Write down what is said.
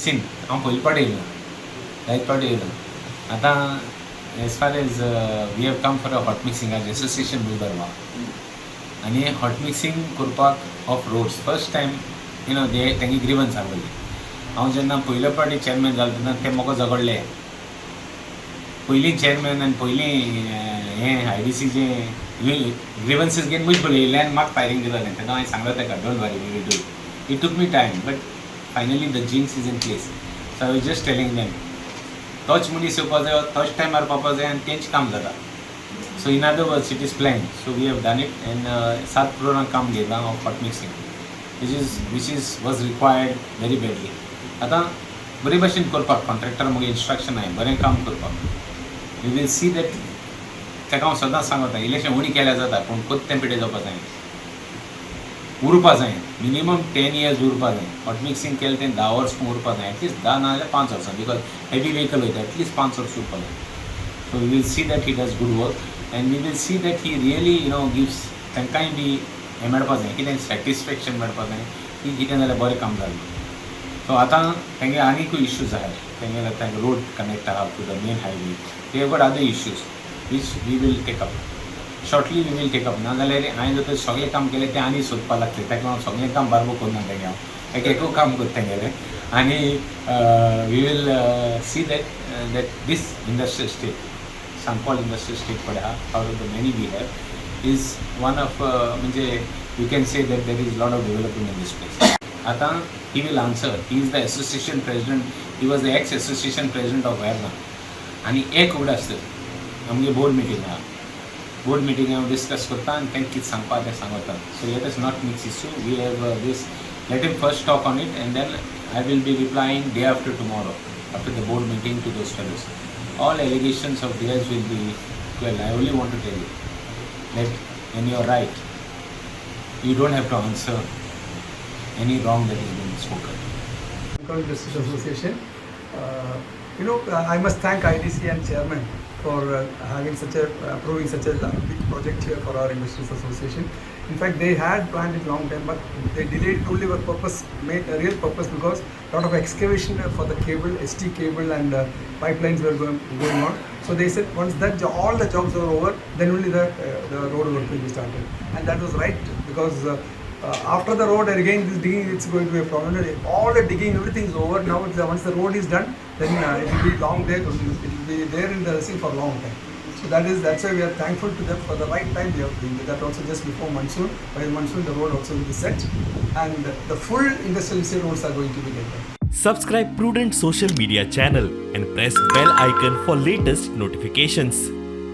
Scene हांव पयलीं पावटी येयलो जायत पावटी येयलो आतां as far as we have come for a hot मिक्सिंगाचे एसोसिएशन बुलधर्मा आनी हॉट मिक्सिंग करपाक ऑफ रोड्स फर्स्ट टायम तेंगे ग्रिवन्स सांगली हांव जेन्ना पयले पावटी चॅरमॅन जालो तेन्ना ते म्हाका झगडले पयलीं चॅरमॅन आनी पयलीं हें IDCचे ग्रिवन्सीस घेवन मुज पळय येयले आनी म्हाका फायरींग दितालें तेन्ना हांवें सांगलो ताका don't worry we will do it took me time but finally the jinx is in place so I was just telling them तोच मनीस येवपा जाय तोच टायमार पावपा जाय आनी तेंच काम जाता so in other words it is plan so we have done it and 7 crore काम घेतलां of hot mixing which is was required very badly आतां बरे भशेन करपाक कॉन्ट्रॅक्टर म्हगे इन्स्ट्रक्शन आहाय बरें काम करपाक वी वील सी दॅट ताका हांव सदांच सांगता इलेक्शन उणी केल्यार जाता पूण कोत्तें पिड्यार जावपा जाय उरपा जाय मिनिमम 10 years उरपा जाय हॉट मिक्सिंग केलें तें 10 वर्स उरपा जाय एटलीस्ट 10 नाजाल्यार 5 वर्सां बिकॉज हेवी वेहिकल वयता एटलीस्ट 5 वर्स उरपा जाय so we will see that he does good work and we will see that he really gives तांकांय बी हें मेळपा जाय कितें सॅटिस्फॅक्शन मेळपा जाय की कितें जाल्यार बरें काम जालें सो आतां तेंगे आनीकूय इश्यूज आहाय तेंगे रोड कनेक्ट आहा to the main highway they have got other issues which we will take up shortly we will take up नाजाल्यार हांवें जर सगळें काम केलें तें आनी सोदपा लागतलें ताका हांव सगळें काम बारबो करना तेंगे हांव एकूय काम करता तेंगेलें आनी we will see that this industrial state Sancoale industrial state पळय आहा out of the many we have is one of म्हणजे you can say that there is lot of development in this place आतां he will answer he is the association president he was the ex association president of Verna आनी एक उगड आसता आमगे board meeting आहा board meeting हांव discuss करता आनी तेंकां कितें सांगपा तें सांगता so let us not mix issue we have this let him first talk on it and then I will be replying day after tomorrow after the board meeting to those fellows all allegations of theirs will be well. I only want to tell you that when you are right you don't have to answer any wrong that is being spoken. Sancoale Industrial Association. I must thank IDC and chairman for having approving such a big project here for our Industries Association. In fact, they had planned it long time, but they delayed it only with purpose, made a real purpose because a lot of excavation for the cable, ST cable and pipelines were going on. So they said once that all the jobs are over, then only the road work will be started. And that was right because after the road again this digging it's going to be a problem. All the digging everything is over now. Once the road is done, then it will be long there. It will be there in the scene for a long time. So that's why we are thankful to them for the right time they have been. That also just before monsoon. By monsoon the road also will be set, and the full industrial estate roads are going to be there. Subscribe Prudent social media channel and press bell icon for latest notifications.